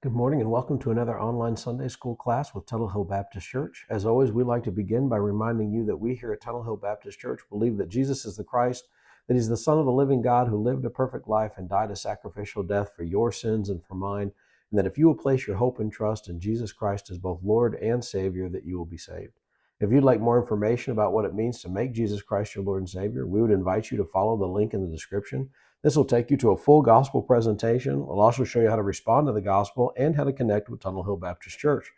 Good morning and welcome to another online Sunday school class with Tuttle Hill Baptist Church. As always, we'd like to begin by reminding you that we here at Tuttle Hill Baptist Church believe that Jesus is the Christ, that he's the Son of the living God who lived a perfect life and died a sacrificial death for your sins and for mine, and that if you will place your hope and trust in Jesus Christ as both Lord and Savior, that you will be saved. If you'd like more information about what it means to make Jesus Christ your Lord and Savior, we would invite you to follow the link in the description. This will take you to a full gospel presentation. It'll also show you how to respond to the gospel and how to connect with Tunnel Hill Baptist Church.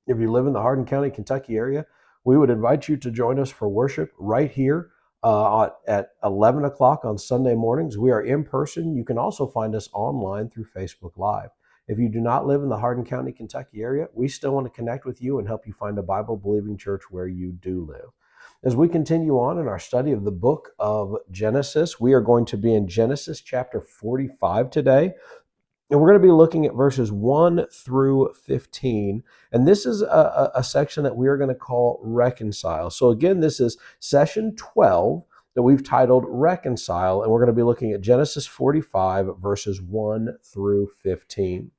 If you live in the Hardin County, Kentucky area, we would invite you to join us for worship right here at 11 o'clock on Sunday mornings. We are in person. You can also find us online through Facebook Live. If you do not live in the Hardin County, Kentucky area, we still want to connect with you and help you find a Bible-believing church where you do live. As we continue on in our study of the book of Genesis, we are going to be in Genesis chapter 45 today. And we're going to be looking at verses 1 through 15. And this is a section that we are going to call Reconcile. So again, this is session 12 that we've titled Reconcile. And we're going to be looking at Genesis 45, verses 1 through 15.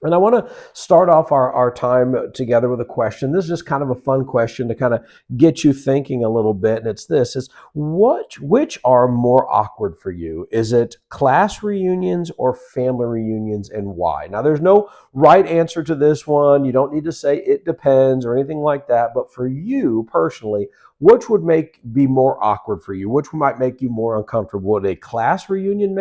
And I want to start off our time together with a question. This is just kind of a fun question to kind of get you thinking a little bit. And it's this, is which are more awkward for you? Is it class reunions or family reunions, and why? Now, there's no right answer to this one. You don't need to say it depends or anything like that. But for you personally, which would be more awkward for you? Which might make you more uncomfortable? Would a class reunion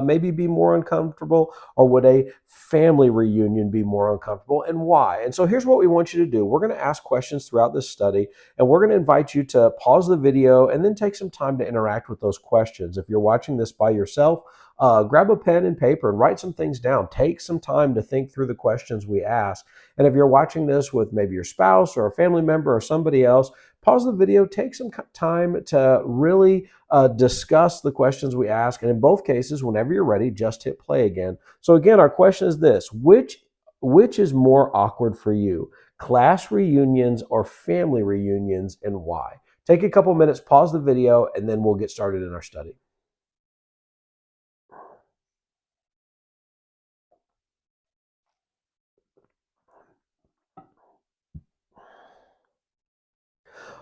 maybe be more uncomfortable, or would a family reunion be more uncomfortable, and why? And so here's what we want you to do. We're going to ask questions throughout this study, and we're going to invite you to pause the video and then take some time to interact with those questions. If you're watching this by yourself, grab a pen and paper and write some things down. Take some time to think through the questions we ask. And if you're watching this with maybe your spouse or a family member or somebody else, pause the video, take some time to really discuss the questions we ask. And in both cases, whenever you're ready, just hit play again. So again, our question is this: which is more awkward for you? Class reunions or family reunions, and why? Take a couple minutes, pause the video, and then we'll get started in our study.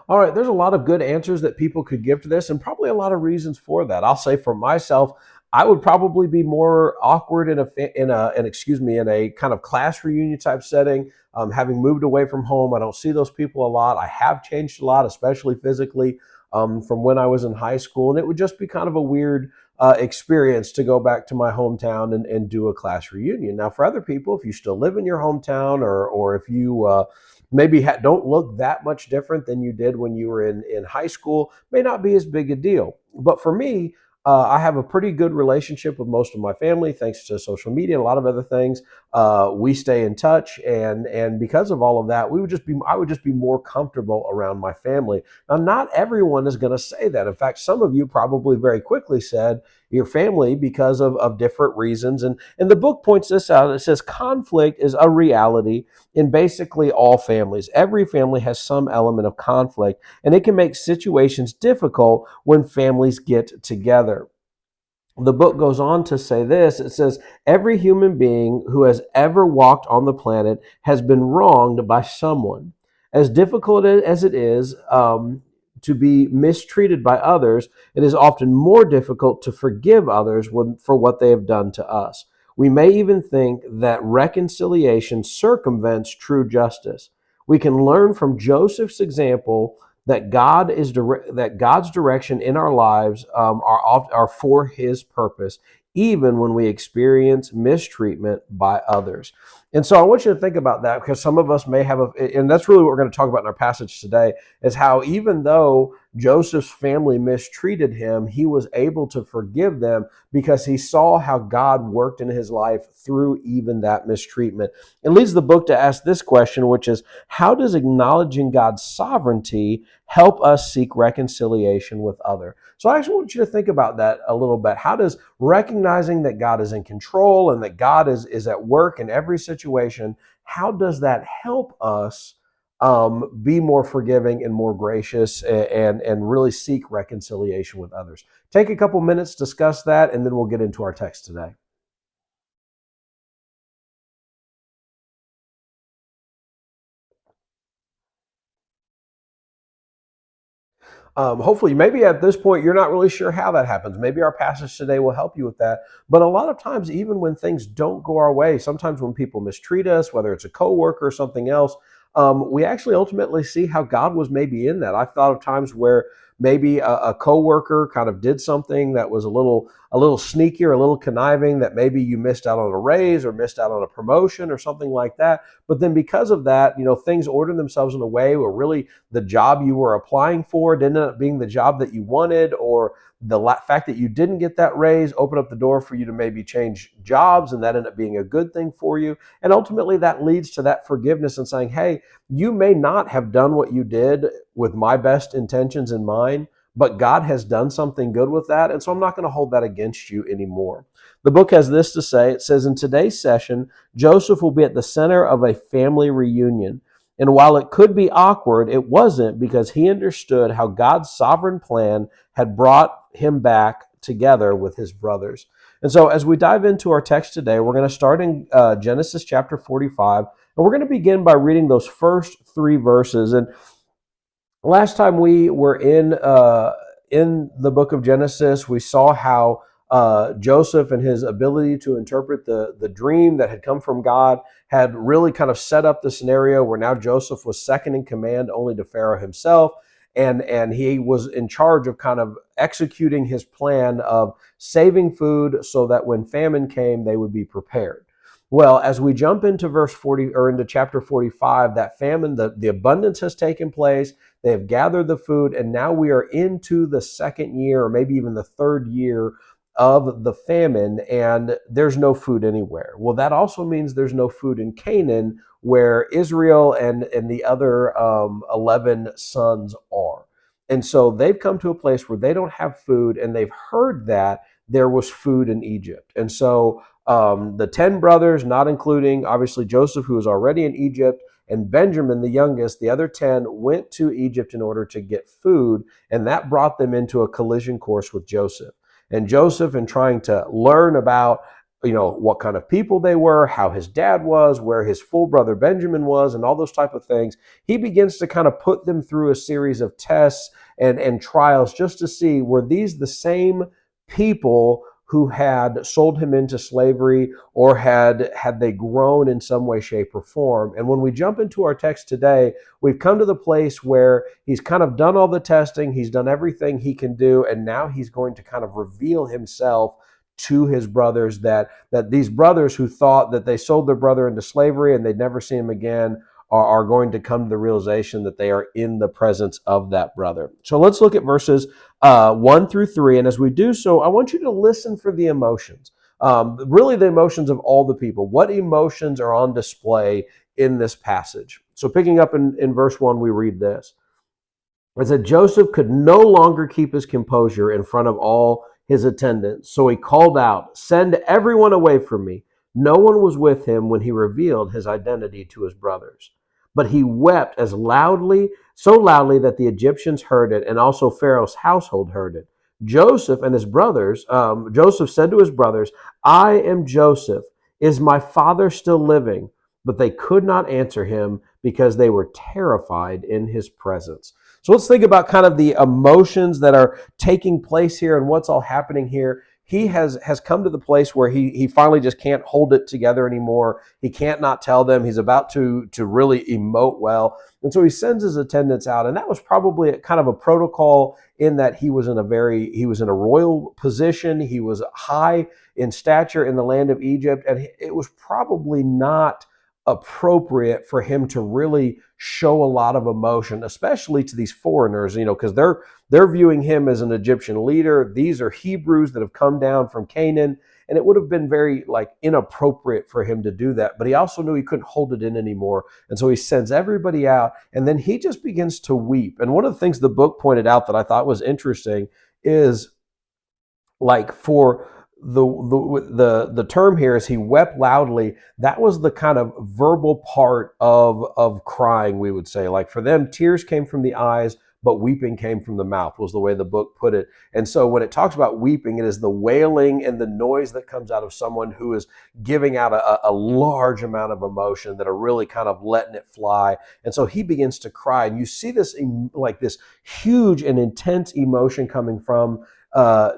All right, there's a lot of good answers that people could give to this, and probably a lot of reasons for that. I'll say for myself, I would probably be more awkward in a kind of class reunion type setting. Having moved away from home, I don't see those people a lot. I have changed a lot, especially physically, from when I was in high school, and it would just be kind of a weird experience to go back to my hometown and do a class reunion. Now, for other people, if you still live in your hometown, or if you maybe don't look that much different than you did when you were in high school, may not be as big a deal. But for me, I have a pretty good relationship with most of my family, thanks to social media and a lot of other things. We stay in touch, and because of all of that, I would just be more comfortable around my family. Now, not everyone is going to say that. In fact, some of you probably very quickly said your family because of different reasons. And the book points this out. It says conflict is a reality in basically all families. Every family has some element of conflict, and it can make situations difficult when families get together. The book goes on to say this. It says, every human being who has ever walked on the planet has been wronged by someone. As difficult as it is to be mistreated by others, it is often more difficult to forgive others for what they have done to us. We may even think that reconciliation circumvents true justice. We can learn from Joseph's example that that God's direction in our lives are for His purpose, even when we experience mistreatment by others. And so I want you to think about that, because some of us may have and that's really what we're going to talk about in our passage today, is how even though Joseph's family mistreated him, he was able to forgive them because he saw how God worked in his life through even that mistreatment. It leads the book to ask this question, which is, how does acknowledging God's sovereignty help us seek reconciliation with others? So I actually want you to think about that a little bit. How does recognizing that God is in control and that God is at work in every situation, how does that help us be more forgiving and more gracious, and really seek reconciliation with others? Take a couple minutes, discuss that, and then we'll get into our text today. Hopefully, maybe at this point, you're not really sure how that happens. Maybe our passage today will help you with that. But a lot of times, even when things don't go our way, sometimes when people mistreat us, whether it's a coworker or something else, we actually ultimately see how God was maybe in that. I've thought of times where maybe a coworker kind of did something that was a little sneaky or a little conniving, that maybe you missed out on a raise or missed out on a promotion or something like that. But then because of that, things ordered themselves in a way where really the job you were applying for didn't end up being the job that you wanted, or the fact that you didn't get that raise opened up the door for you to maybe change jobs, and that ended up being a good thing for you. And ultimately that leads to that forgiveness and saying, hey, you may not have done what you did with my best intentions in mind, but God has done something good with that, and so I'm not going to hold that against you anymore. The book has this to say. It says, in today's session, Joseph will be at the center of a family reunion. And while it could be awkward, it wasn't, because he understood how God's sovereign plan had brought him back together with his brothers. And so as we dive into our text today, we're going to start in Genesis chapter 45, and we're going to begin by reading those first 3 verses. And last time we were in the book of Genesis, we saw how Joseph and his ability to interpret the dream that had come from God had really kind of set up the scenario where now Joseph was second in command only to Pharaoh himself, and he was in charge of kind of executing his plan of saving food so that when famine came, they would be prepared. Well, as we jump into verse 40 or into chapter 45, that famine, the abundance has taken place. They have gathered the food, and now we are into the second year, or maybe even the third year of the famine, and there's no food anywhere. Well, that also means there's no food in Canaan, where Israel and the other 11 sons are. And so they've come to a place where they don't have food, and they've heard that there was food in Egypt. And so the 10 brothers, not including obviously Joseph, who was already in Egypt, and Benjamin, the youngest, the other 10, went to Egypt in order to get food, and that brought them into a collision course with Joseph. And Joseph, in trying to learn about what kind of people they were, how his dad was, where his full brother Benjamin was, and all those type of things, he begins to kind of put them through a series of tests and trials just to see, were these the same people who had sold him into slavery, or had they grown in some way, shape, or form. And when we jump into our text today, we've come to the place where he's kind of done all the testing, he's done everything he can do, and now he's going to kind of reveal himself to his brothers, that these brothers who thought that they sold their brother into slavery and they'd never see him again are going to come to the realization that they are in the presence of that brother. So let's look at verses 1 through 3. And as we do so, I want you to listen for the emotions, really the emotions of all the people. What emotions are on display in this passage? So picking up in verse 1, we read this. It said, Joseph could no longer keep his composure in front of all his attendants. So he called out, "Send everyone away from me." No one was with him when he revealed his identity to his brothers. But he wept so loudly that the Egyptians heard it, and also Pharaoh's household heard it. Joseph said to his brothers, "I am Joseph. Is my father still living?" But they could not answer him because they were terrified in his presence. So let's think about kind of the emotions that are taking place here and what's all happening here. He has come to the place where he finally just can't hold it together anymore. He can't not tell them. He's about to really emote well. And so he sends his attendants out. And that was probably kind of a protocol, in that he was in a royal position. He was high in stature in the land of Egypt. And it was probably not appropriate for him to really show a lot of emotion, especially to these foreigners, because they're viewing him as an Egyptian leader. These are Hebrews that have come down from Canaan, and it would have been very inappropriate for him to do that. But he also knew he couldn't hold it in anymore, and so he sends everybody out, and then he just begins to weep. And one of the things the book pointed out that I thought was interesting is, for the term here is he wept loudly. That was the kind of verbal part of crying, we would say. For them, tears came from the eyes, but weeping came from the mouth, was the way the book put it. And so when it talks about weeping, it is the wailing and the noise that comes out of someone who is giving out a large amount of emotion, that are really kind of letting it fly. And so he begins to cry, and you see this like this huge and intense emotion coming from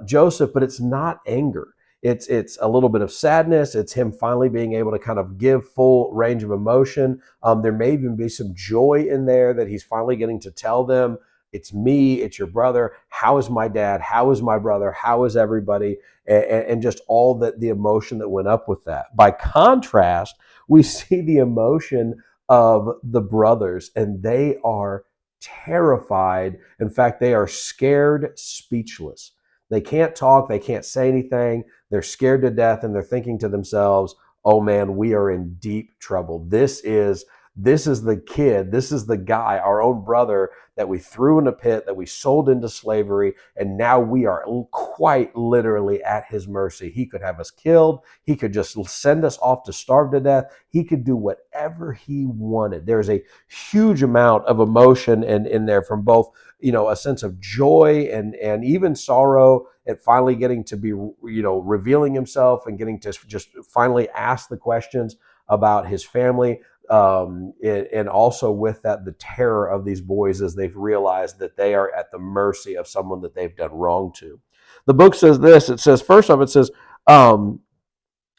Joseph, but it's not anger. It's a little bit of sadness. It's him finally being able to kind of give full range of emotion. There may even be some joy in there that he's finally getting to tell them, it's me, it's your brother. How is my dad? How is my brother? How is everybody? And just all the emotion that went up with that. By contrast, we see the emotion of the brothers, and they are terrified. In fact, they are scared, speechless. They can't talk, they can't say anything. They're scared to death, and they're thinking to themselves, "Oh man, we are in deep trouble. This is the kid, this is the guy, our own brother, that we threw in a pit, that we sold into slavery, and now we are quite literally at his mercy. He could have us killed. He could just send us off to starve to death. He could do whatever he wanted." There's a huge amount of emotion in there, from both, a sense of joy and even sorrow at finally getting to be, revealing himself and getting to just finally ask the questions about his family. And also with that, the terror of these boys as they've realized that they are at the mercy of someone that they've done wrong to. The book says this. It says, first off, it says,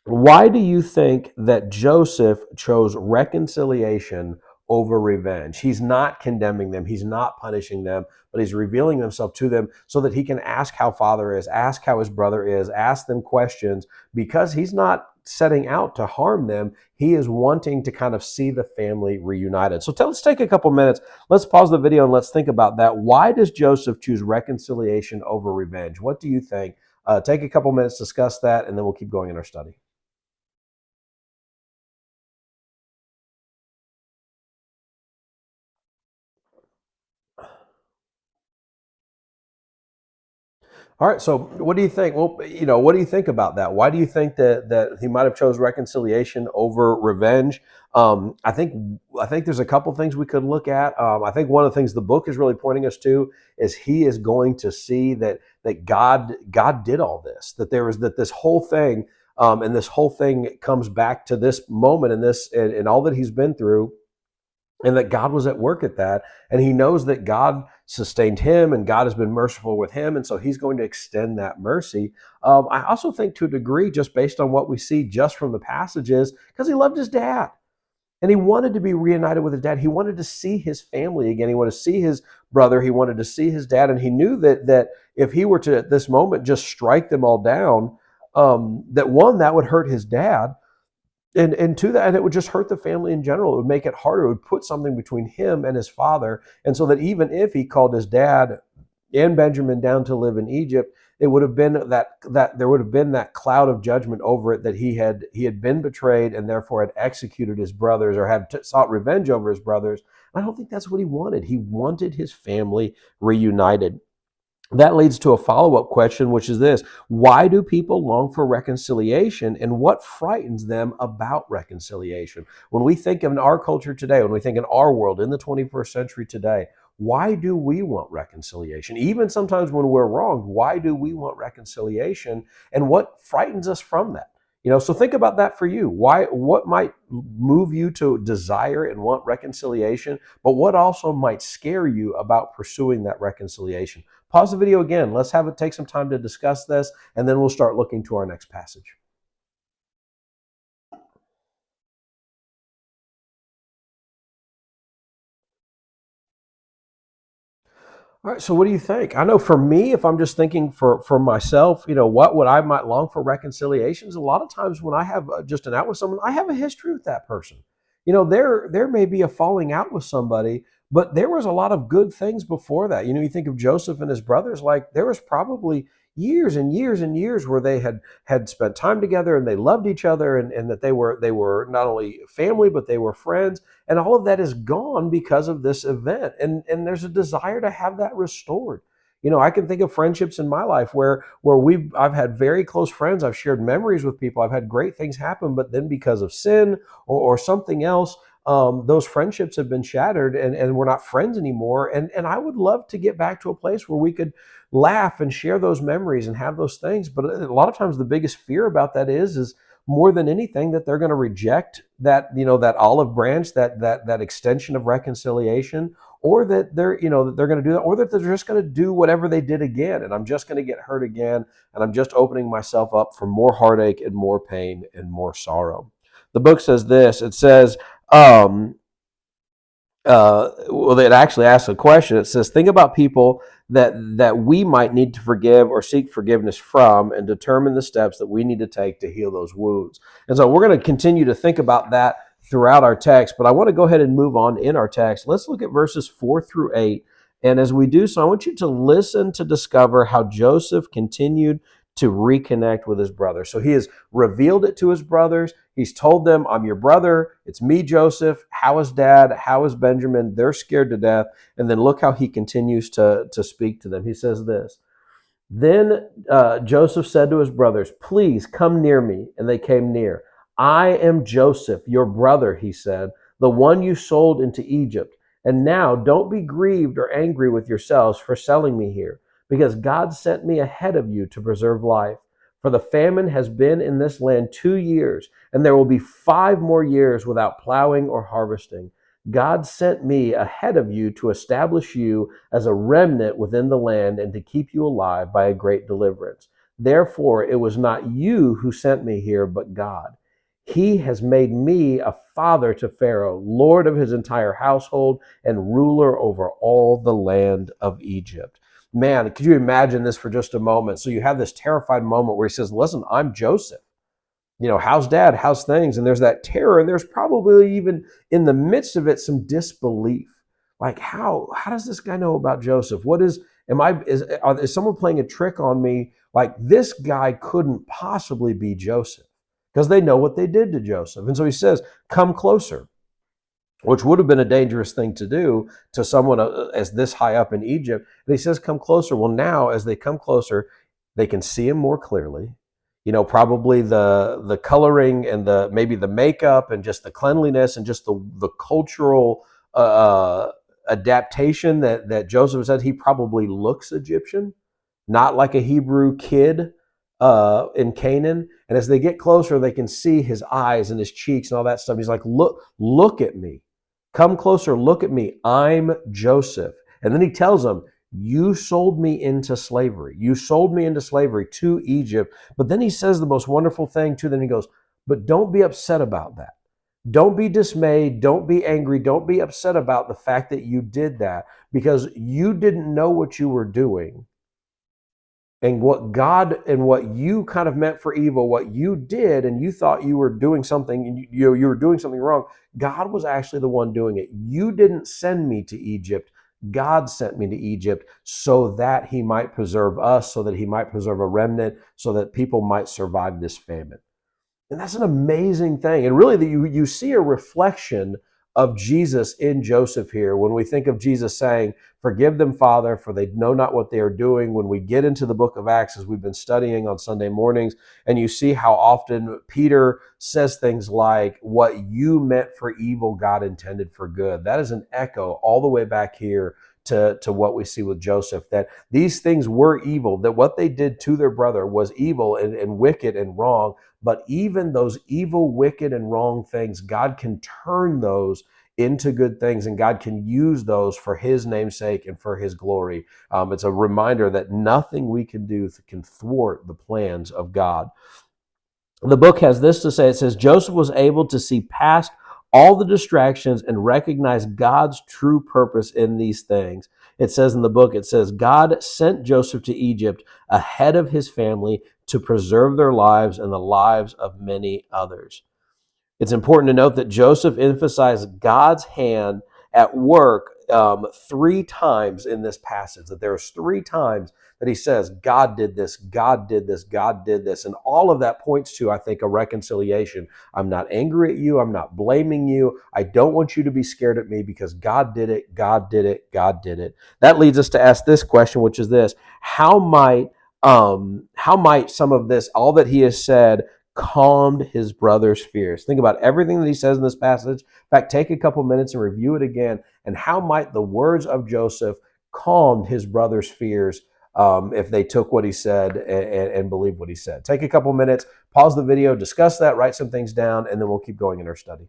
why do you think that Joseph chose reconciliation over revenge? He's not condemning them. He's not punishing them, but he's revealing himself to them so that he can ask how father is, ask how his brother is, ask them questions, because he's not setting out to harm them. He is wanting to kind of see the family reunited. So let's take a couple minutes. Let's pause the video and let's think about that. Why does Joseph choose reconciliation over revenge? What do you think? Take a couple minutes, discuss that, and then we'll keep going in our study. All right. So, what do you think? Well, what do you think about that? Why do you think that he might have chose reconciliation over revenge? I think there's a couple things we could look at. I think one of the things the book is really pointing us to is he is going to see that God did all this. That this whole thing, and this whole thing comes back to this moment and this and all that he's been through, and that God was at work at that. And he knows that God sustained him and God has been merciful with him. And so he's going to extend that mercy. I also think, to a degree, just based on what we see just from the passages, because he loved his dad and he wanted to be reunited with his dad. He wanted to see his family again. He wanted to see his brother. He wanted to see his dad. And he knew that if he were to, at this moment, just strike them all down, that one, that would hurt his dad. And to that, and it would just hurt the family in general. It would make it harder. It would put something between him and his father. And so that even if he called his dad and Benjamin down to live in Egypt, it would have been that there would have been that cloud of judgment over it, that he had been betrayed and therefore had executed his brothers, or had sought revenge over his brothers. I don't think that's what he wanted. He wanted his family reunited. That leads to a follow-up question, which is this: why do people long for reconciliation, and what frightens them about reconciliation? When we think of in our culture today, when we think in our world, in the 21st century today, why do we want reconciliation? Even sometimes when we're wronged, why do we want reconciliation? And what frightens us from that? So think about that for you. What might move you to desire and want reconciliation, but what also might scare you about pursuing that reconciliation? Pause the video again. Let's have it take some time to discuss this, and then we'll start looking to our next passage. All right. So what do you think? I know for me, if I'm just thinking for myself, what would I might long for reconciliations? A lot of times when I have just an out with someone, I have a history with that person. There may be a falling out with somebody, but there was a lot of good things before that. You think of Joseph and his brothers, like there was probably years and years and years where they had spent time together and they loved each other, and that they were not only family, but they were friends. And all of that is gone because of this event. And there's a desire to have that restored. I can think of friendships in my life where I've had very close friends. I've shared memories with people. I've had great things happen, but then because of sin or something else, those friendships have been shattered, and we're not friends anymore. And I would love to get back to a place where we could laugh and share those memories and have those things. But a lot of times the biggest fear about that is more than anything that they're going to reject that, that olive branch, that extension of reconciliation, or that they're going to do that, or that they're just going to do whatever they did again, and I'm just going to get hurt again, and I'm just opening myself up for more heartache and more pain and more sorrow. The book says this. It says, well, it actually asks a question. It says, think about people that we might need to forgive or seek forgiveness from, and determine the steps that we need to take to heal those wounds. And so we're going to continue to think about that throughout our text, but I want to go ahead and move on in our text. Let's look at verses 4-8. And as we do so, I want you to listen to discover how Joseph continued to reconnect with his brother. So he has revealed it to his brothers. He's told them, I'm your brother. It's me, Joseph. How is dad? How is Benjamin? They're scared to death. And then look how he continues to speak to them. He says this. Then Joseph said to his brothers, please come near me. And they came near. I am Joseph, your brother, he said, the one you sold into Egypt. And now don't be grieved or angry with yourselves for selling me here, because God sent me ahead of you to preserve life. For the famine has been in this land 2 years, and there will be 5 more years without plowing or harvesting. God sent me ahead of you to establish you as a remnant within the land and to keep you alive by a great deliverance. Therefore, it was not you who sent me here, but God. He has made me a father to Pharaoh, lord of his entire household, and ruler over all the land of Egypt. Man, could you imagine this for just a moment? So you have this terrified moment where he says, listen, I'm Joseph. How's dad? How's things? And there's that terror, and there's probably even in the midst of it some disbelief. Like, how does this guy know about Joseph? What is is someone playing a trick on me? Like, this guy couldn't possibly be Joseph, because they know what they did to Joseph. And so he says, come closer, which would have been a dangerous thing to do to someone as this high up in Egypt. And he says, come closer. Well, now as they come closer, they can see him more clearly. Probably the coloring and maybe the makeup and just the cleanliness and just the cultural adaptation that Joseph said. He probably looks Egyptian, not like a Hebrew kid in Canaan. And as they get closer, they can see his eyes and his cheeks and all that stuff. He's like, look at me. Come closer, look at me. I'm Joseph. And then he tells them, you sold me into slavery. You sold me into slavery to Egypt. But then he says the most wonderful thing to them. He goes, but don't be upset about that. Don't be dismayed. Don't be angry. Don't be upset about the fact that you did that, because you didn't know what you were doing. And what God and what you kind of meant for evil, what you did, and you thought you were doing something, you were doing something wrong. God was actually the one doing it. You didn't send me to Egypt. God sent me to Egypt so that he might preserve us, so that he might preserve a remnant, so that people might survive this famine. And that's an amazing thing. And really, you see a reflection of Jesus in Joseph here when we think of Jesus saying, forgive them, Father, for they know not what they are doing. When we get into the book of Acts, as we've been studying on Sunday mornings, and you see how often Peter says things like, what you meant for evil, God intended for good. That is an echo all the way back here to what we see with Joseph, that these things were evil, that what they did to their brother was evil and wicked and wrong. But even those evil, wicked, and wrong things, God can turn those into good things, and God can use those for his name's sake and for his glory. It's a reminder that nothing we can do can thwart the plans of God. The book has this to say. It says, Joseph was able to see past all the distractions and recognize God's true purpose in these things. It says in the book, it says, God sent Joseph to Egypt ahead of his family to preserve their lives and the lives of many others. It's important to note that Joseph emphasized God's hand at work 3 times in this passage, that there's 3 times that he says, God did this, God did this, God did this. And all of that points to, I think, a reconciliation. I'm not angry at you. I'm not blaming you. I don't want you to be scared at me, because God did it, God did it, God did it. That leads us to ask this question, which is this: how might some of this, all that he has said, calmed his brother's fears. Think about everything that he says in this passage. In fact, take a couple minutes and review it again. And how might the words of Joseph calmed his brother's fears if they took what he said and believed what he said? Take a couple minutes, pause the video, discuss that, write some things down, and then we'll keep going in our study.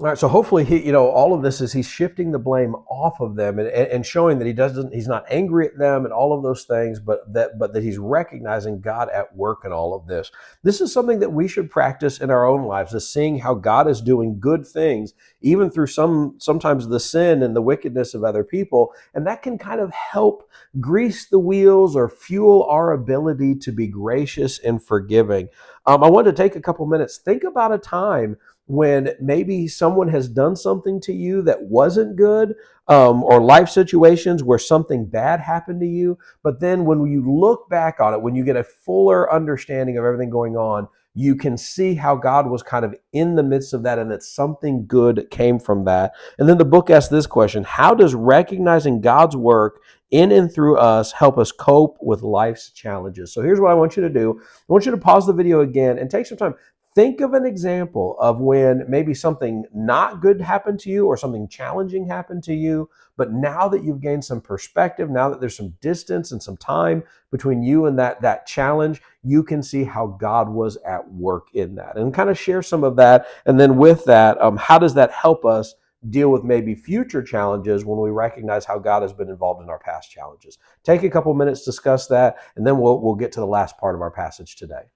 All right, so hopefully all of this is he's shifting the blame off of them and showing that he's not angry at them and all of those things, but that he's recognizing God at work in all of this. This is something that we should practice in our own lives, is seeing how God is doing good things, even through sometimes the sin and the wickedness of other people, and that can kind of help grease the wheels or fuel our ability to be gracious and forgiving. I wanted to take a couple minutes, think about a time when maybe someone has done something to you that wasn't good, or life situations where something bad happened to you. But then when you look back on it, when you get a fuller understanding of everything going on, you can see how God was kind of in the midst of that and that something good came from that. And then the book asks this question: how does recognizing God's work in and through us help us cope with life's challenges? So here's what I want you to do. I want you to pause the video again and take some time. Think of an example of when maybe something not good happened to you or something challenging happened to you, but now that you've gained some perspective, now that there's some distance and some time between you and that challenge, you can see how God was at work in that, and kind of share some of that. And then with that, how does that help us deal with maybe future challenges when we recognize how God has been involved in our past challenges? Take a couple minutes, discuss that, and then we'll get to the last part of our passage today.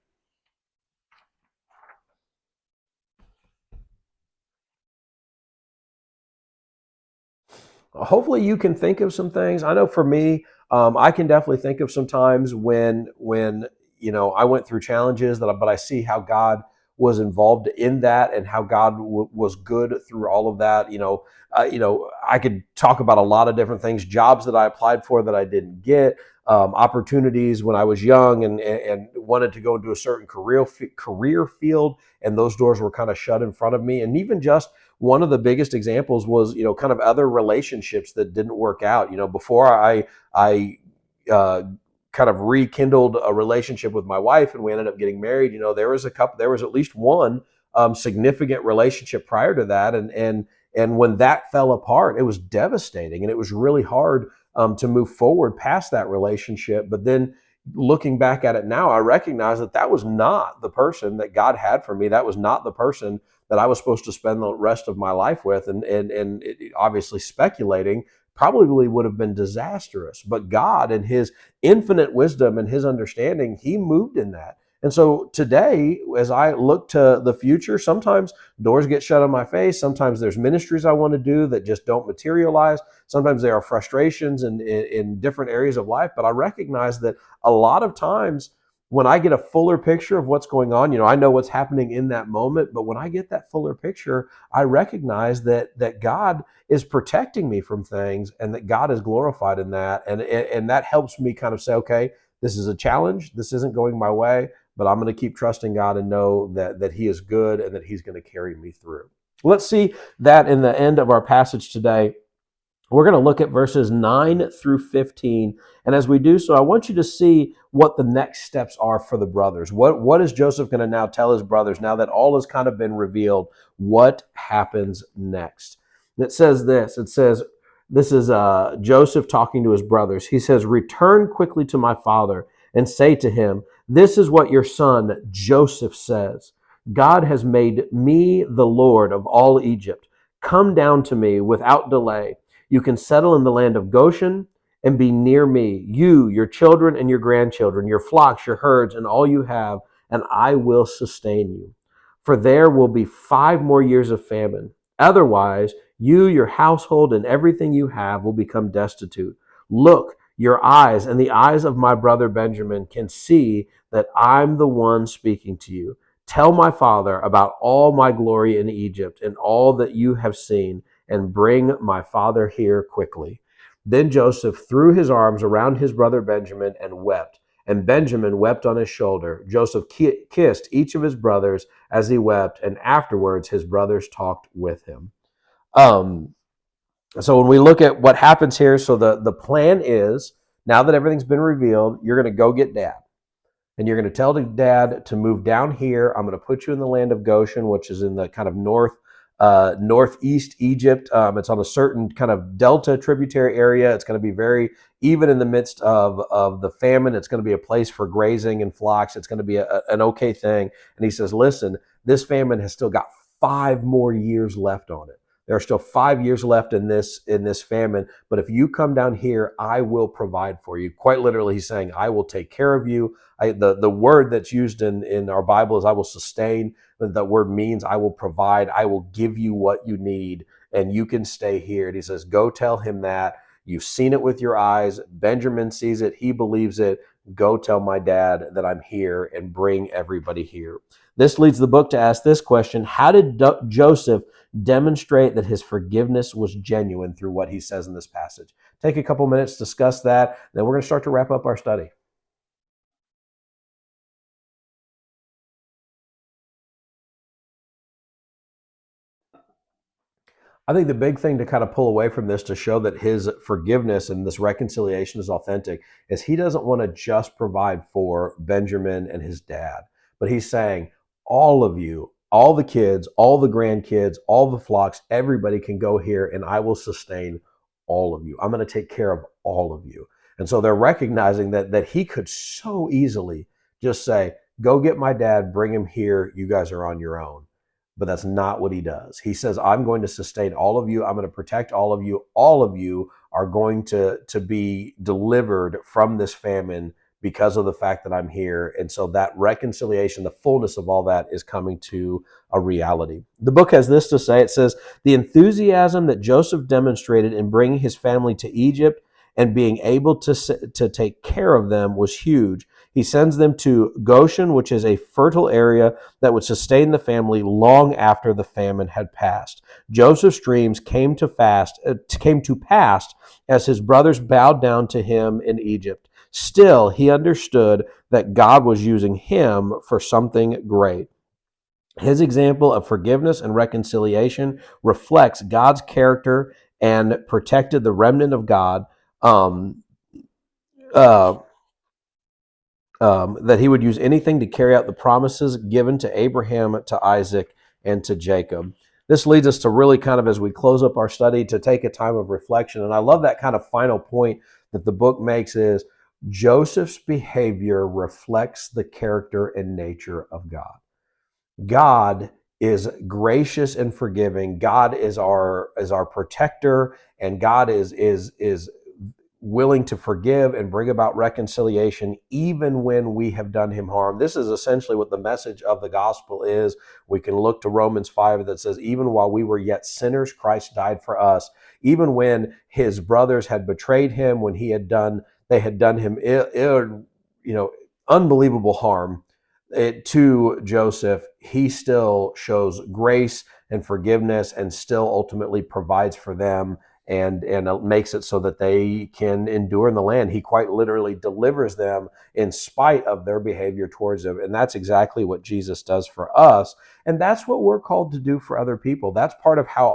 Hopefully you can think of some things. I know for me, I can definitely think of some times when I went through challenges but I see how God was involved in that and how God was good through all of that. I could talk about a lot of different things: jobs that I applied for that I didn't get, opportunities when I was young and wanted to go into a certain career field, and those doors were kind of shut in front of me. And even just one of the biggest examples was, kind of other relationships that didn't work out. Before I kind of rekindled a relationship with my wife and we ended up getting married, there was at least one significant relationship prior to that. And when that fell apart, it was devastating and it was really hard to move forward past that relationship. But then looking back at it now, I recognize that was not the person that God had for me. That was not the person that I was supposed to spend the rest of my life with. And obviously speculating probably would have been disastrous. But God, in his infinite wisdom and his understanding, he moved in that. And so today, as I look to the future, sometimes doors get shut on my face. Sometimes there's ministries I want to do that just don't materialize. Sometimes there are frustrations in different areas of life. But I recognize that a lot of times when I get a fuller picture of what's going on, I know what's happening in that moment. But when I get that fuller picture, I recognize that God is protecting me from things and that God is glorified in that. And that helps me kind of say, okay, this is a challenge. This isn't going my way, but I'm going to keep trusting God and know that he is good and that he's going to carry me through. Let's see that in the end of our passage today. We're going to look at verses 9 through 15. And as we do so, I want you to see what the next steps are for the brothers. What is Joseph going to now tell his brothers now that all has kind of been revealed? What happens next? And it says this. This is Joseph talking to his brothers. He says, "Return quickly to my father and say to him, 'This is what your son Joseph says. God has made me the Lord of all Egypt. Come down to me without delay. You can settle in the land of Goshen and be near me, you, your children, and your grandchildren, your flocks, your herds, and all you have, and I will sustain you. For there will be 5 more years of famine. Otherwise, you, your household, and everything you have will become destitute. Look, your eyes and the eyes of my brother Benjamin can see that I'm the one speaking to you. Tell my father about all my glory in Egypt and all that you have seen, and bring my father here quickly.' Then Joseph threw his arms around his brother Benjamin and wept. and Benjamin wept on his shoulder. Joseph kissed each of his brothers as he wept, and afterwards his brothers talked with him. Um, so when we look at what happens here, so the plan is, now that everything's been revealed, you're going to go get dad. And you're going to tell the dad to move down here. I'm going to put you in the land of Goshen, which is in the kind of northeast Egypt. It's on a certain kind of delta tributary area. It's going to be very, even in the midst of the famine, it's going to be a place for grazing and flocks. It's going to be an okay thing. And he says, listen, this famine has still got 5 more years left on it. There are still 5 years left in this famine, but if you come down here, I will provide for you. Quite literally, he's saying, I will take care of you. The word that's used in our Bible is I will sustain. That word means I will provide. I will give you what you need, and you can stay here. And he says, go tell him that. You've seen it with your eyes. Benjamin sees it. He believes it. Go tell my dad that I'm here and bring everybody here. This leads the book to ask this question: how did Joseph demonstrate that his forgiveness was genuine through what he says in this passage? Take a couple minutes to discuss that. Then we're going to start to wrap up our study. I think the big thing to kind of pull away from this to show that his forgiveness and this reconciliation is authentic is he doesn't want to just provide for Benjamin and his dad, but he's saying, all of you, all the kids, all the grandkids, all the flocks, everybody can go here and I will sustain all of you. I'm going to take care of all of you. And so they're recognizing that he could so easily just say, go get my dad, bring him here. You guys are on your own. But that's not what he does. He says, I'm going to sustain all of you. I'm going to protect all of you. All of you are going to be delivered from this famine because of the fact that I'm here. And so that reconciliation, the fullness of all that is coming to a reality. The book has this to say. It says, the enthusiasm that Joseph demonstrated in bringing his family to Egypt and being able to take care of them was huge. He sends them to Goshen, which is a fertile area that would sustain the family long after the famine had passed. Joseph's dreams came to pass as his brothers bowed down to him in Egypt. Still, he understood that God was using him for something great. His example of forgiveness and reconciliation reflects God's character and protected the remnant of God. Um, uh, that he would use anything to carry out the promises given to Abraham, to Isaac, and to Jacob. This leads us to really kind of, as we close up our study, to take a time of reflection. And I love that kind of final point that the book makes is Joseph's behavior reflects the character and nature of God. God is gracious and forgiving. God is our protector, and God is willing to forgive and bring about reconciliation even when we have done him harm. This is essentially what the message of the gospel is. We can look to Romans 5 that says, even while we were yet sinners, Christ died for us. Even when his brothers had betrayed him, when they had done him unbelievable harm to Joseph, he still shows grace and forgiveness and still ultimately provides for them and makes it so that they can endure in the land. He quite literally delivers them in spite of their behavior towards him. And that's exactly what Jesus does for us. And that's what we're called to do for other people. That's part of how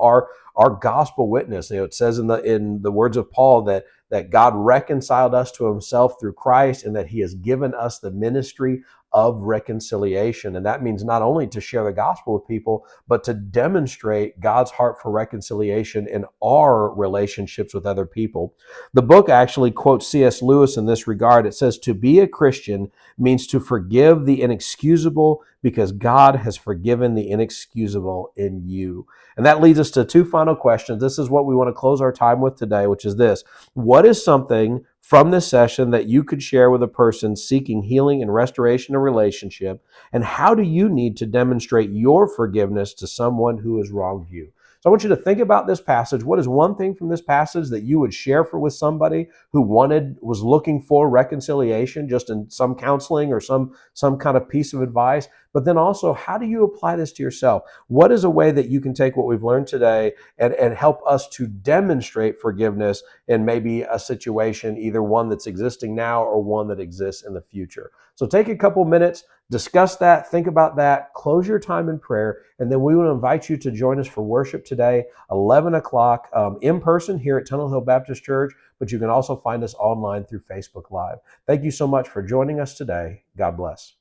our gospel witness, it says in the words of Paul that God reconciled us to himself through Christ and that he has given us the ministry of reconciliation. And that means not only to share the gospel with people, but to demonstrate God's heart for reconciliation in our relationships with other people. The book actually quotes C.S. Lewis in this regard. It says, to be a Christian means to forgive the inexcusable because God has forgiven the inexcusable in you. And that leads us to 2 final questions. This is what we want to close our time with today, which is this: what is something from this session that you could share with a person seeking healing and restoration of relationship? And how do you need to demonstrate your forgiveness to someone who has wronged you? So I want you to think about this passage. What is one thing from this passage that you would share with somebody who was looking for reconciliation, just in some counseling or some kind of piece of advice? But then also, how do you apply this to yourself? What is a way that you can take what we've learned today and help us to demonstrate forgiveness in maybe a situation, either one that's existing now or one that exists in the future? So take a couple minutes, discuss that, think about that, close your time in prayer, and then we will invite you to join us for worship today, 11 o'clock in person here at Tunnel Hill Baptist Church, but you can also find us online through Facebook Live. Thank you so much for joining us today. God bless.